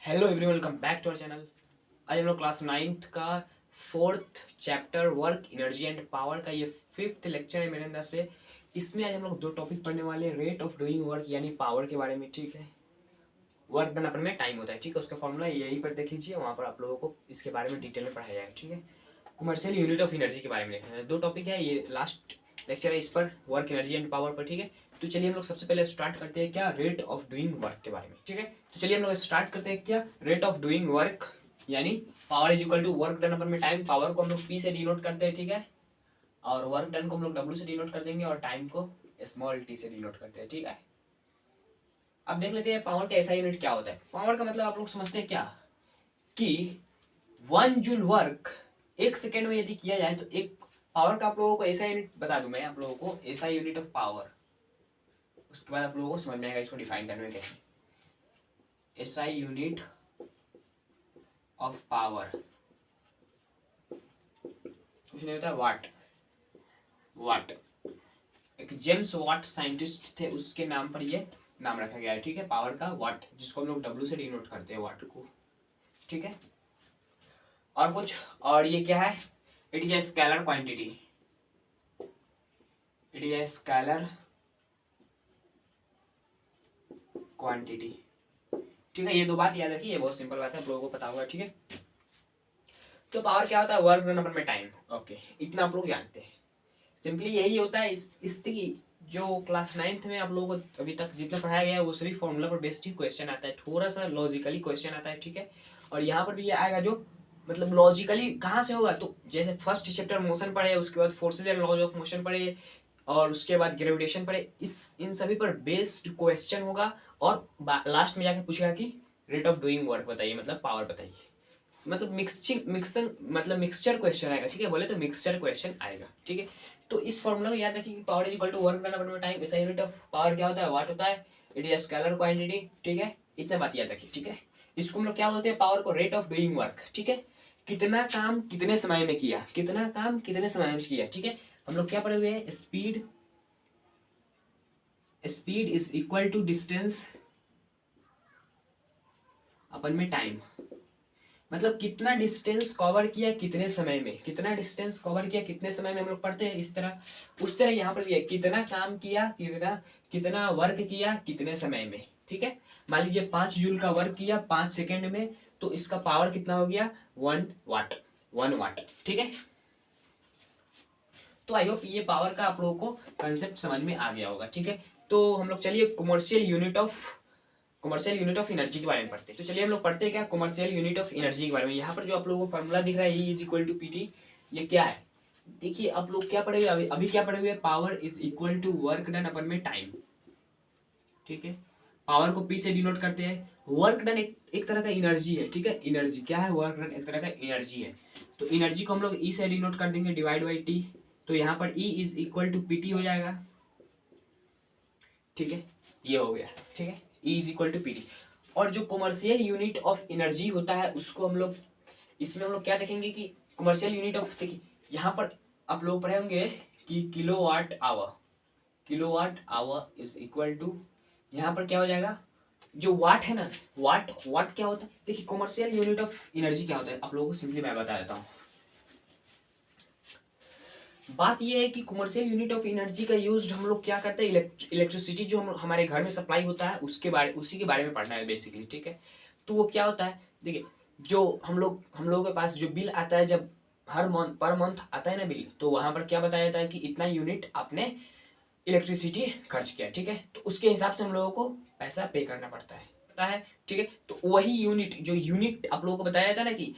Hello everyone, welcome back to our channel. आज हम लोग क्लास 9th का 4th chapter work energy and power का ये 5th लेक्चर है मेरे अंदर से। इसमें आज हम लोग दो टॉपिक पढ़ने वाले हैं, रेट ऑफ डूइंग वर्क यानी पावर के बारे में। ठीक है, वर्क डन अपन में टाइम होता है। ठीक है, उसका फॉर्मूला यही पर देख लीजिए, वहाँ पर आप लोगों को इसके बारे में डिटेल में पढ़ाया जाएगा। ठीक है, कमर्शियल यूनिट ऑफ एनर्जी के बारे में देखना है। दो टॉपिक है, ये लास्ट लेक्चर है इस पर, वर्क एनर्जी एंड पावर पर। ठीक है, तो चलिए हम लोग सबसे पहले स्टार्ट करते हैं क्या, रेट ऑफ डूइंग वर्क के बारे में। ठीक है, तो चलिए हम लोग स्टार्ट करते हैं क्या, रेट ऑफ डूइंग वर्क यानी power is equal to work done upon में टाइम। पावर को हम लोग पी से डिनोट करते हैं। ठीक है, और वर्क डन को हम लोग डब्ल्यू से डिनोट कर देंगे और टाइम को स्मॉल टी से डिनोट करते हैं। ठीक है, अब देख लेते हैं पावर का ऐसा यूनिट क्या होता है। पावर का मतलब आप लोग समझते हैं क्या, कि 1 जूल वर्क 1 सेकेंड में यदि किया जाए तो एक पावर का आप लोगों को ऐसा यूनिट बता दूं मैं आप लोगों को, ऐसा यूनिट ऑफ पावर। उसके बाद आप लोगों को समझ में आएगा इसको डिफाइन करने में कैसे। ऐसा यूनिट ऑफ पावर कुछ नहीं होता, वाट। वाट एक जेम्स वाट साइंटिस्ट थे, उसके नाम पर ये नाम रखा गया है। ठीक है, पावर का वाट, जिसको हम लोग डब्ल्यू से डिनोट करते हैं वाट को। ठीक है, और कुछ, और ये क्या है, it is a scalar quantity. It is a scalar quantity. ठीक है, ये दो बात याद रखिए, ये बहुत सिंपल बात है, आप लोगों को पता होगा। ठीक है, तो पावर क्या होता है, वर्क डन अपन में टाइम। ओके, इतना आप लोग जानते हैं, सिंपली यही होता है। इस जो क्लास 9th में आप लोगों को अभी तक जितना पढ़ाया गया है वो सिर्फ फॉर्मूला पर बेस्ड ही क्वेश्चन आता है, थोड़ा सा लॉजिकली क्वेश्चन आता है। ठीक है, और यहाँ पर भी ये आएगा जो मतलब लॉजिकली कहाँ से होगा, तो जैसे फर्स्ट चैप्टर मोशन पढ़े, उसके बाद forces and laws of motion पढ़े, और उसके बाद ग्रेविटेशन पढ़े, इन सभी पर बेस्ड क्वेश्चन होगा। और लास्ट में जाके पूछेगा कि रेट ऑफ डूइंग वर्क बताइए, मतलब पावर बताइए, मतलब मिक्सचर क्वेश्चन आएगा। ठीक है, बोले तो मिक्सचर क्वेश्चन आएगा। ठीक है, तो इस फॉर्मूला को याद रखिए कि power is equal to work done upon time. ऐसा यूनिट ऑफ पावर क्या होता है, वाट होता है। It is scalar quantity. ठीक है, इतना बात याद रखिए। ठीक है, इसको हम लोग क्या बोलते हैं, पावर को रेट ऑफ डूइंग वर्क। ठीक है, कितना काम कितने समय में किया, कितना काम कितने समय में किया। ठीक है, हम लोग क्या पढ़े हुए हैं, speed. Speed is equal to distance upon में टाइम, मतलब कितना डिस्टेंस कवर किया कितने समय में, कितना डिस्टेंस कवर किया कितने समय में हम लोग पढ़ते हैं इस तरह। उस तरह यहाँ पर भी है, कितना काम किया, कितना कितना वर्क किया कितने समय में। ठीक है, मान लीजिए 5 जूल का वर्क किया 5 सेकेंड में, तो इसका पावर कितना हो गया, 1 वाट। 1 वाट। ठीक है, तो आई होप ये पावर का आप लोगों को कंसेप्ट समझ में आ गया होगा। ठीक है, तो हम लोग चलिए कमर्शियल यूनिट ऑफ एनर्जी के बारे में पढ़ते हैं। तो चलिए हम लोग पढ़ते हैं क्या, कमर्शियल यूनिट ऑफ एनर्जी के बारे में। यहाँ पर जो आप लोगों को फॉर्मूला दिख रहा है, E is equal to PT, ये क्या है, देखिए आप लोग क्या पढ़े हुए अभी क्या पढ़े हुए, power is equal to work done upon में टाइम। ठीक है, पावर को P से डिनोट करते हैं। वर्क डन एक तरह का एनर्जी है। ठीक है, एनर्जी क्या है, वर्क डन एक तरह का एनर्जी है। तो एनर्जी को हम लोग E से डिनोट कर देंगे, डिवाइड बाई T। तो यहाँ पर E is equal to PT हो जाएगा। ठीक है, ये हो गया। ठीक है, E is equal to PT। और जो कमर्शियल यूनिट ऑफ एनर्जी होता है उसको हम लोग, इसमें हम लोग क्या देखेंगे कि कमर्शियल यूनिट ऑफ, देखिए यहाँ पर आप लोग पढ़े होंगे कि kilowatt hour. Kilowatt hour is equal to, यहाँ पर क्या हो जाएगा, जो वाट है ना, वाट वाट क्या होता है, देखिए कमर्शियल यूनिट ऑफ एनर्जी क्या होता है आप लोगों को सिंपली मैं बता देता हूँ। बात यह है कि कमर्शियल यूनिट ऑफ एनर्जी का यूज हम लोग क्या करते हैं, इलेक्ट्रिसिटी जो हमारे घर में सप्लाई होता है उसी के बारे में पढ़ना है बेसिकली। ठीक है, तो वो क्या होता है, देखिए जो हम लोगों के पास जो बिल आता है, जब हर मंथ पर मंथ आता है ना बिल, तो वहां पर क्या बताया जाता है कि इतना यूनिट आपने इलेक्ट्रिसिटी खर्च किया। ठीक है, तो उसके हिसाब से हम लोगों को पैसा पे करना पड़ता है, पता है। ठीक है, तो वही यूनिट, जो यूनिट आप लोगों को बताया जाता है ना कि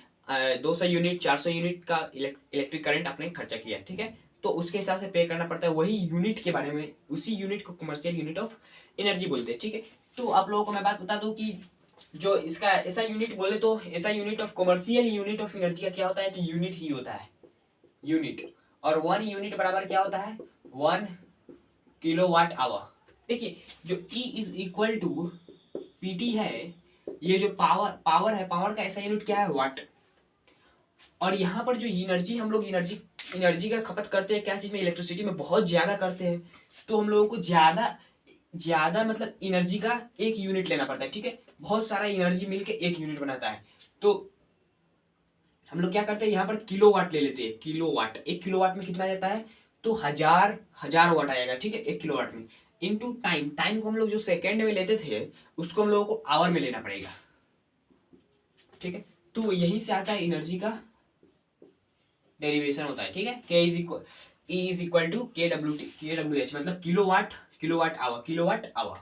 200 यूनिट 400 यूनिट का इलेक्ट्रिक करंट आपने खर्चा किया। ठीक है, तो उसके हिसाब से पे करना पड़ता है, वही यूनिट के बारे में, उसी यूनिट को कमर्शियल यूनिट ऑफ एनर्जी बोलते हैं। ठीक है, तो आप लोगों को मैं बात बता दूं कि जो इसका ऐसा यूनिट बोले तो ऐसा unit of commercial unit of energy का क्या होता है, तो यूनिट ही होता है, यूनिट। और 1 यूनिट बराबर क्या होता है, 1 किलोवाट आवर। देखिए जो E is equal to PT है, ये जो पावर है, पावर का ऐसा यूनिट क्या है, वाट। और यहाँ पर जो एनर्जी हम लोग एनर्जी का खपत करते हैं क्या चीज में, इलेक्ट्रिसिटी में बहुत ज्यादा करते हैं, तो हम लोगों को ज्यादा ज्यादा मतलब एनर्जी का एक यूनिट लेना पड़ता है, ठीक है। बहुत सारा एनर्जी मिलके एक यूनिट बनाता है। तो हम लोग क्या करते हैं, यहाँ पर किलोवाट ले लेते हैं। किलोवाट, 1 किलोवाट में कितना आ जाता है, तो हजार हजार वाट आएगा, ठीक है, 1 किलोवाट में। इनटू टाइम, टाइम को हम लोग जो सेकेंड में लेते थे उसको हम लोगों को आवर में लेना पड़ेगा, ठीक है। तो यहीं से आता है एनर्जी का डेरिवेशन होता है, ठीक है। E is equal to KWH, मतलब kilowatt, kilowatt hour, kilowatt hour.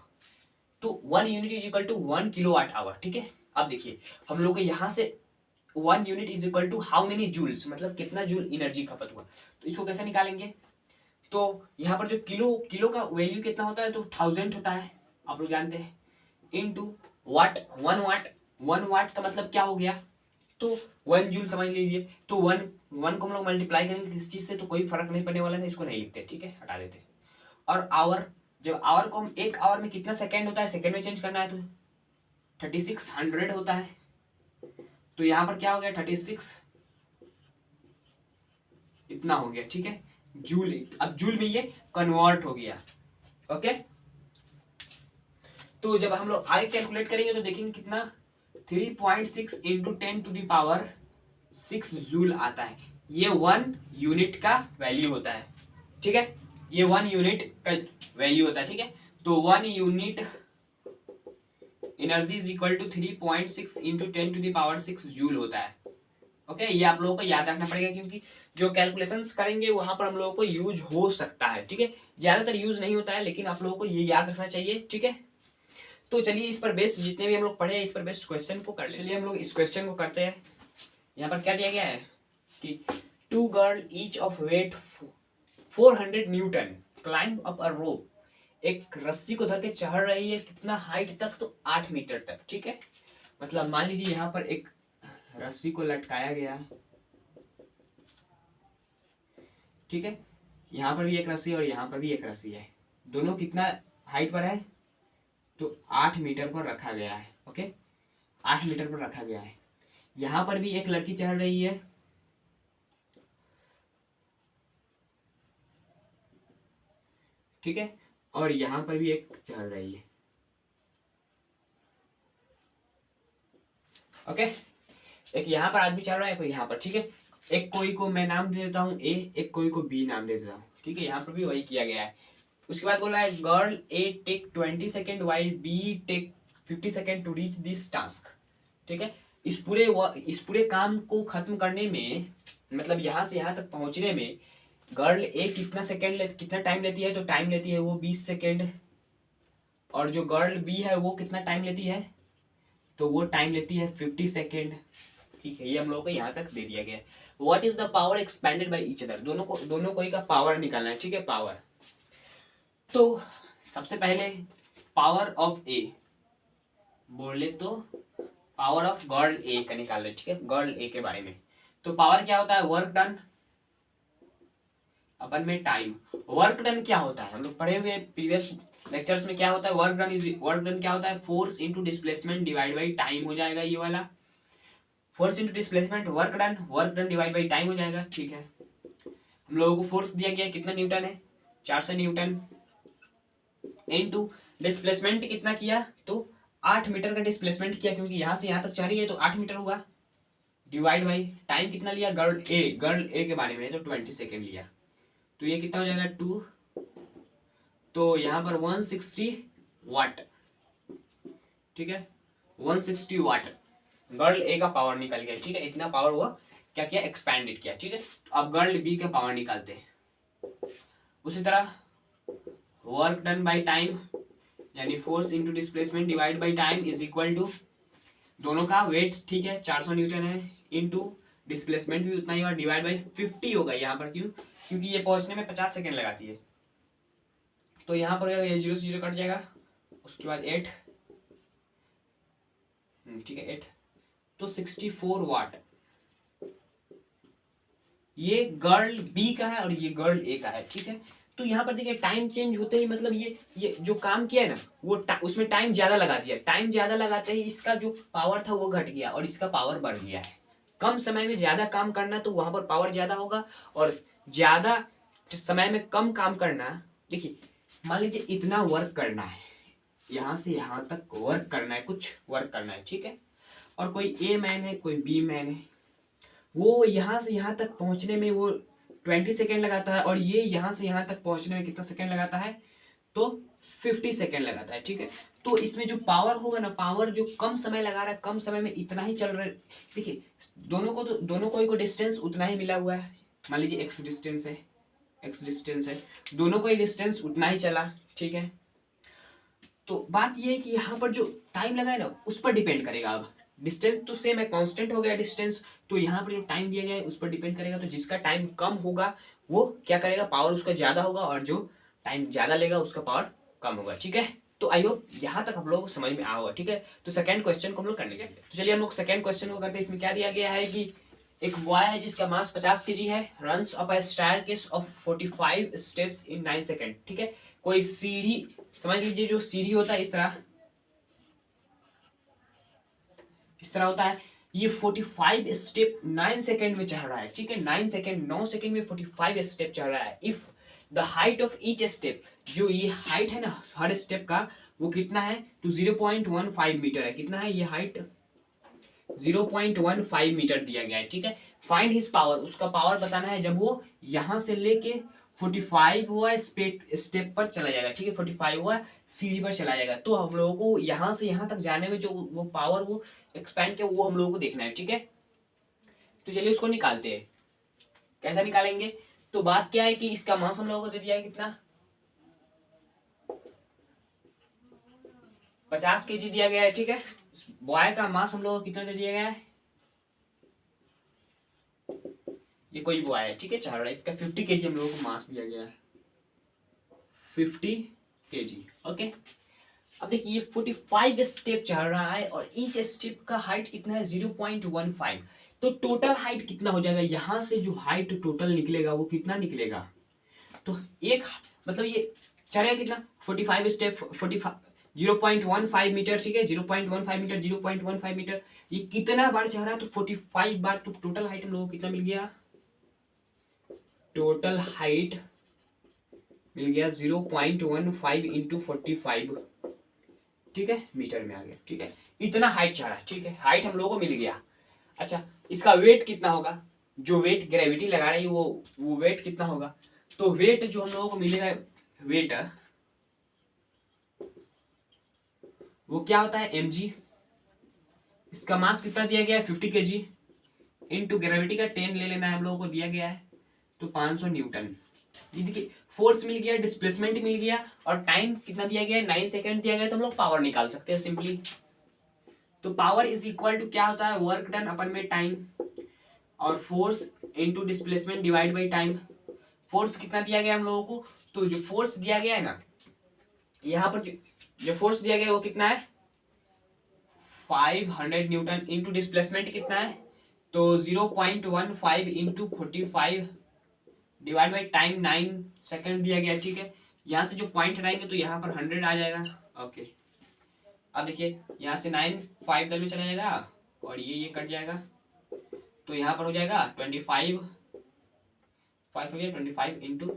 तो 1 unit is equal to 1 kilowatt hour, ठीक है। अब देखिए हम लोग को यहाँ से 1 unit is equal to how many joules, मतलब कितना जूल एनर्जी खपत हुआ। तो इसको कैसे निकालेंगे, तो यहाँ पर जो किलो, किलो का वैल्यू कितना होता है, तो 1000 होता है, आप लोग जानते हैं। इनटू वाट, 1 वाट, 1 वाट का मतलब क्या हो गया, तो 1 जूल समझ लीजिए। तो वन वन को हम लोग मल्टीप्लाई करेंगे किस चीज से, तो कोई फर्क नहीं पड़ने वाला है, इसको नहीं लिखते, ठीक है, हटा देते। और आवर, जब आवर को हम 1 आवर में कितना सेकेंड होता है, सेकेंड में चेंज करना है, तो 3600 होता है। तो यहाँ पर क्या हो गया, 36 इतना हो गया, ठीक है, जूल। अब जूल में ये कन्वर्ट हो गया, ओके। तो जब हम लोग आई कैलकुलेट करेंगे तो देखेंगे कितना, 3.6 इंटू 10⁻6 जूल आता है। ये 1 यूनिट का वैल्यू होता है, ठीक है, ये 1 यूनिट का वैल्यू होता है, ठीक है। तो 1 unit energy is equal to 3.6 into 10⁻6 joule होता है, ओके। ये आप लोगों को याद रखना पड़ेगा, क्योंकि जो कैलकुलेशंस करेंगे वहां पर हम लोगों को यूज हो सकता है, ठीक है। ज्यादातर यूज नहीं होता है, लेकिन आप लोगों को ये याद रखना चाहिए, ठीक है। तो चलिए इस पर बेस्ड जितने भी हम लोग पढ़े, इस पर बेस्ड क्वेश्चन को कर ले। चलिए हम लोग इस क्वेश्चन को करते हैं। यहाँ पर क्या दिया गया है कि 2 girl each of weight 400 newton climb up a rope, एक रस्सी को धर के चढ़ रही है, कितना हाइट तक, तो 8 मीटर तक, ठीक है। मतलब मान लीजिए यहाँ पर एक रस्सी को लटकाया गया, ठीक है, यहाँ पर भी एक रस्सी और यहाँ पर भी एक रस्सी है, दोनों कितना हाइट पर है, तो 8 मीटर पर रखा गया है, ओके, 8 मीटर पर रखा गया है। यहाँ पर भी एक लड़की चढ़ रही है, ठीक है, और यहाँ पर भी एक चढ़ रही है, ओके। एक यहाँ पर आदमी चढ़ रहा है, कोई यहाँ पर, ठीक है। एक कोई को मैं नाम दे देता हूँ ए, एक कोई को बी नाम दे देता हूँ, ठीक है। यहाँ पर भी वही किया गया है। उसके बाद बोला है girl A take 20 second while B take 50 second to reach this task, ठीक है। इस पूरे काम को खत्म करने में, मतलब यहाँ से यहाँ तक पहुंचने में गर्ल ए कितना टाइम लेती है, तो टाइम लेती है वो 20 सेकेंड। और जो गर्ल बी है वो कितना टाइम लेती है, तो वो टाइम लेती है 50 सेकेंड, ठीक है। ये हम लोगों को यहाँ तक दे दिया गया है। What is the power expanded by each other, दोनों कोई का पावर निकालना है, ठीक है, पावर। तो सबसे पहले पावर ऑफ ए बोले तो पावर ऑफ गर्ल ए का निकाल रहे, ठीक है, गर्ल ए के बारे में। तो पावर क्या होता है, वर्क डन अपन में टाइम। वर्क डन क्या होता है, हम लोग पढ़े हुए प्रीवियस लेक्चर्स में, क्या होता है वर्क डन क्या होता है, force into displacement divide by time हो जाएगा, ये वाला force into displacement, work done divide by time हो जाएगा, ठीक है। हम लोगों को फोर्स दिया गया कितना न्यूटन है, 400 न्यूटन, इनटू डिस्प्लेसमेंट कितना किया, तो 8 मीटर का डिस्प्लेसमेंट किया, क्योंकि यहां से यहां तक चढ़ी है तो 8 मीटर हुआ, डिवाइड बाई टाइम कितना लिया, गर्ल ए के बारे में तो 20 सेकेंड लिया, तो ये कितना हो जाएगा 2, तो यहाँ पर 160 वाट, ठीक है, 160 वाट गर्ल ए का पावर निकल गया, ठीक है। इतना पावर हुआ, क्या किया, एक्सपैंडेड किया, ठीक है। तो अब गर्ल बी का पावर निकालते हैं। उसी तरह वर्क डन बाई टाइम, यानी force into displacement divide by time is equal to, दोनों का वेट, ठीक है, 400 न्यूटन है, इंटू डिस्प्लेसमेंट भी उतना ही और डिवाइड बाई 50 होगा यहाँ पर, क्यों, क्योंकि ये पहुंचने में 50 सेकेंड लगाती है। तो यहाँ पर ये 0 से 0 कट जाएगा, उसके बाद 8, ठीक है, 8, तो 64 वाट ये गर्ल बी का है और ये गर्ल ए का है, ठीक है। तो यहाँ पर देखिए टाइम चेंज होते ही, मतलब ये जो काम किया है ना, वो उसमें टाइम ज्यादा लगा दिया, टाइम ज्यादा लगाते ही इसका जो पावर था वो घट गया और इसका पावर बढ़ गया है। कम समय में ज्यादा काम करना तो वहां पर पावर ज्यादा होगा, और ज्यादा समय में कम काम करना, देखिए मान लीजिए इतना वर्क करना है, यहाँ से यहाँ तक वर्क करना है, कुछ वर्क करना है, ठीक है। और कोई ए मैन है, कोई बी मैन है, वो यहाँ से यहाँ तक पहुँचने में वो 20 सेकेंड लगाता है, और ये यहाँ से यहाँ तक पहुँचने में कितना सेकेंड लगाता है, तो 50 सेकेंड लगाता है, ठीक है। तो इसमें जो पावर होगा ना, पावर जो कम समय लगा रहा है, कम समय में इतना ही चल रहा है। देखिए दोनों को डिस्टेंस उतना ही मिला हुआ है। मान लीजिए एक्स डिस्टेंस है, दोनों को डिस्टेंस उतना ही चला, ठीक है। तो बात ये है कि यहाँ पर जो टाइम लगा है ना, उस पर डिपेंड करेगा। अब डिस्टेंस तो सेम है, कांस्टेंट हो गया डिस्टेंस, तो यहाँ पर जो टाइम दिया गया है उस पर डिपेंड करेगा। तो जिसका टाइम कम होगा वो क्या करेगा, पावर उसका ज्यादा होगा, और जो टाइम ज्यादा लेगा उसका पावर कम होगा, ठीक है। तो आई होप यहाँ तक हम लोग समझ में आ होगा, ठीक है। तो सेकंड क्वेश्चन को हम लोग करने चाहिए। तो चलिए हम लोग सेकंड क्वेश्चन को करते हैं। इसमें क्या दिया गया है कि एक बॉय है जिसका मास 50 kg है, runs up a staircase of 45 steps in 9 second, ठीक है। कोई सीढ़ी, समझ लीजिए जो सीढ़ी होता है इस तरह होता है, ये 45 स्टेप 9 सेकंड में चढ़ रहा है, ठीक है। 9 सेकंड में 45 स्टेप चढ़ रहा है। If the height of each step, जो ये हाइट है ना हर स्टेप का, वो कितना है, तो 0.15 मीटर है। कितना है ये हाइट, 0.15 मीटर दिया गया है, ठीक है। फाइंड हिज पावर, उसका पावर बताना है जब वो यहां से लेके 45 हुआ स्टेप पर चला जाएगा, ठीक है। 45 हुआ सीढ़ी पर चला जाएगा। तो हम लोगों को यहां से यहां तक जाने में जो वो पावर वो एक्सपेंड किया, वो हम लोगों को देखना है, ठीक है। तो चलिए उसको निकालते हैं। कैसा निकालेंगे, तो बात क्या है कि इसका मास हम लोगों को दे दिया है कितना, 50 kg दिया गया है, ठीक है। बॉय का मास हम लोगों को कितना दे दिया गया है, ये कोई बॉय है, ठीक है, चढ़ रहा है, इसका 50 kg हम लोगों को मास दिया गया है, 50 kg, ओके। अब देखिए 45 स्टेप चढ़ रहा है और ईच स्टेप का हाइट कितना है, 0.15। तो टोटल हाइट कितना हो जाएगा, यहां से जो हाइट टोटल निकलेगा वो कितना निकलेगा, तो एक मतलब ये चढ़ेगा कितना, 45 स्टेप, 45 0.15 मीटर, ठीक है। 0.15 मीटर, 0.15 मीटर, ये कितना बार चढ़ रहा है, तो 45 बार। तो टोटल हाइट हम लोगों को कितना मिल गया, टोटल हाइट मिल गया 0.15 इंटू 45, ठीक है, मीटर में आ गया, ठीक है। इतना हाइट चढ़ा, ठीक है, हाइट हम लोगों को मिल गया। अच्छा, इसका वेट कितना होगा, जो वेट ग्रेविटी लगा रही है वो वेट कितना होगा, तो वेट जो हम लोगों को मिलेगा, वेट वो क्या होता है, mg। इसका मास कितना दिया गया है, 50 kg, इंटू ग्रेविटी का 10 ले लेना है हम लोगों को दिया गया है, तो 500 न्यूटन। ये देखिए फोर्स मिल गया, डिस्प्लेसमेंट मिल गया, और टाइम कितना दिया गया है, 9 सेकंड दिया गया है। तो हम लोग पावर निकाल सकते हैं सिंपली। तो पावर इज इक्वल टू क्या होता है, वर्क डन अपन में टाइम, और force into displacement divide by time. Force कितना दिया गया हम लोगों को, तो जो फोर्स दिया गया है ना, यहाँ पर जो फोर्स दिया गया है वो कितना है, 500 न्यूटन, इंटू डिस्प्लेसमेंट कितना है, तो 0.15 into 45 divide by time 9 second दिया गया, ठीक है। यहाँ से जो पॉइंट हटाएंगे तो यहाँ पर 100 आ जाएगा, ओके। अब देखिए यहाँ से 9 5 दल में चला जाएगा, और ये कट जाएगा, तो यहाँ पर हो जाएगा 25 इंटू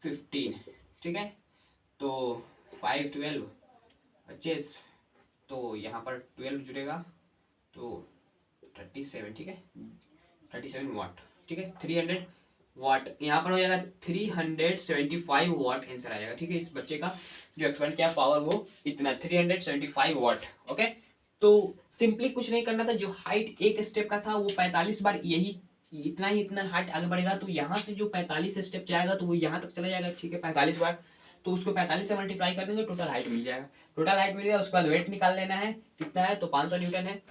15, ठीक है। तो 5 12 25, तो यहाँ पर 12 जुड़ेगा, तो 37, ठीक है, 37 वाट, ठीक है। 300 वाट यहाँ पर हो जाएगा, 375 वाट आंसर आ जाएगा, ठीक है। इस बच्चे का जो एक्सपेंड किया पावर वो इतना 375 वाट, ओके। तो सिंपली कुछ नहीं करना था, जो हाइट एक स्टेप का था वो 45 बार यही इतना हाइट आगे बढ़ेगा, तो यहाँ से जो 45 स्टेप जाएगा तो वो यहाँ तक चला जाएगा, ठीक है, 45 बार। तो उसको 45 से मल्टीप्लाई कर देंगे, टोटल हाइट मिल जाएगा। टोटल हाइट मिल गया, उसके बाद वेट निकाल लेना है कितना है, तो 500 न्यूटन है,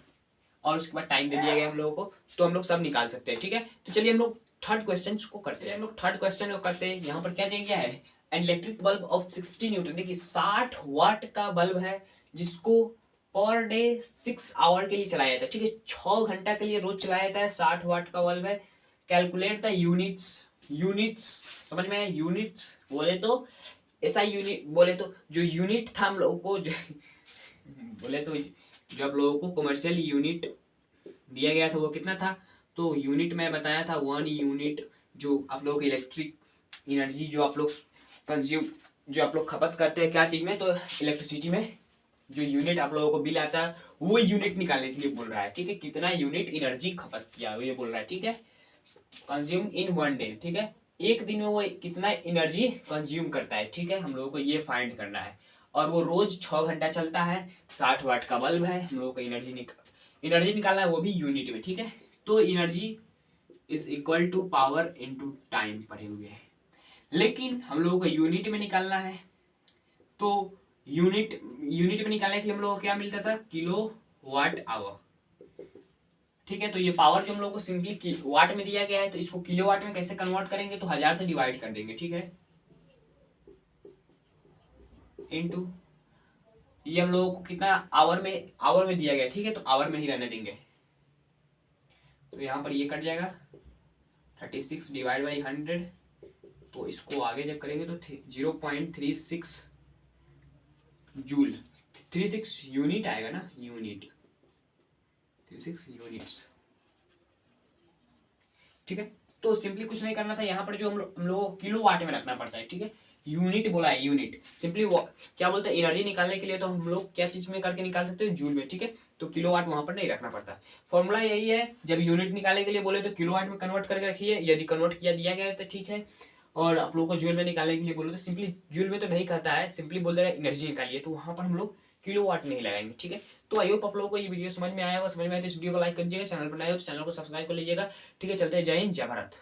और उसके बाद टाइम दे दिया गया हम लोगों को, तो हम लोग सब निकाल सकते हैं, ठीक है। तो चलिए हम लोग थर्ड क्वेश्चन को करते हैं। हम लोग थर्ड क्वेश्चन को करते हैं। यहाँ पर क्या दिया गया है, इलेक्ट्रिक बल्ब ऑफ 60 न्यूटन, देखिए 60 वाट का बल्ब है, जिसको पर डे 6 आवर के लिए चलाया जाता है, ठीक है, 6 घंटा के लिए रोज चलाया जाता है। 60 वाट का बल्ब है। कैलकुलेट द यूनिट्स समझ में आया, यूनिट्स बोले तो ऐसा यूनिट, बोले तो जो यूनिट था हम लोगों को बोले तो जो आप लोगों को कमर्शियल यूनिट दिया गया था वो कितना था, तो यूनिट में बताया था 1 यूनिट, जो आप लोग इलेक्ट्रिक एनर्जी जो आप लोग कंज्यूम जो आप लोग खपत करते हैं क्या चीज में, तो इलेक्ट्रिसिटी में जो यूनिट आप लोगों को बिल आता है वो यूनिट निकालने के लिए बोल रहा है, ठीक है। कितना यूनिट एनर्जी खपत किया ये बोल रहा है, ठीक है। कंज्यूम इन वन डे, ठीक है। एक दिन में वो कितना एनर्जी कंज्यूम करता है, ठीक है, हम लोगों को ये फाइंड करना है। और वो रोज 6 घंटा चलता है, 60 वाट का बल्ब है, हम लोगों को एनर्जी निकालना है वो भी यूनिट में, ठीक है। तो energy is equal to power into time पढ़े हुए हैं, लेकिन हम लोगों को यूनिट में निकालना है। तो यूनिट में निकालने के लिए हम लोगों को क्या मिलता था, किलो वाट आवर, ठीक है। तो ये पावर जो हम लोग को सिंपली वाट में दिया गया है, तो इसको किलो वाट में कैसे कन्वर्ट करेंगे, तो 1000 से डिवाइड कर देंगे, ठीक है। इनटू ये हम लोगों को कितना आवर में दिया गया, ठीक है, तो आवर में ही रहने देंगे। तो यहाँ पर ये कट जाएगा 36 डिवाइड बाई 100, तो इसको आगे जब करेंगे तो 0.36 जूल, 36 यूनिट आएगा ना, यूनिट 36 यूनिट्स, ठीक है। तो सिंपली कुछ नहीं करना था, यहाँ पर जो हम लोगों को किलो वाट में रखना पड़ता है, ठीक है। यूनिट बोला है, यूनिट सिंपली क्या बोलते हैं, एनर्जी निकालने के लिए तो हम लोग क्या चीज में करके निकाल सकते हैं, जूल में, ठीक है। तो किलोवाट वहां पर नहीं रखना पड़ता। फॉर्मूला यही है, जब यूनिट निकालने के लिए बोले तो किलोवाट में कन्वर्ट करके रखिए, यदि कन्वर्ट किया दिया गया तो ठीक है। और आप लोगों को जूल में निकालने के लिए बोलो तो सिंपली जूल में तो नहीं कहता है, सिंपली बोल दे रहा है एनर्जी निकालिए, तो वहां पर हम लोग किलोवाट नहीं लगाएंगे, ठीक है। तो आई होप आप लोगों को ये वीडियो समझ में आया होगा, समझ में आया तो इस वीडियो को लाइक कर दीजिएगा, चैनल पर नए हो तो चैनल को सब्सक्राइब कर लीजिएगा, ठीक है। चलते हैं, जय हिंद जय भारत।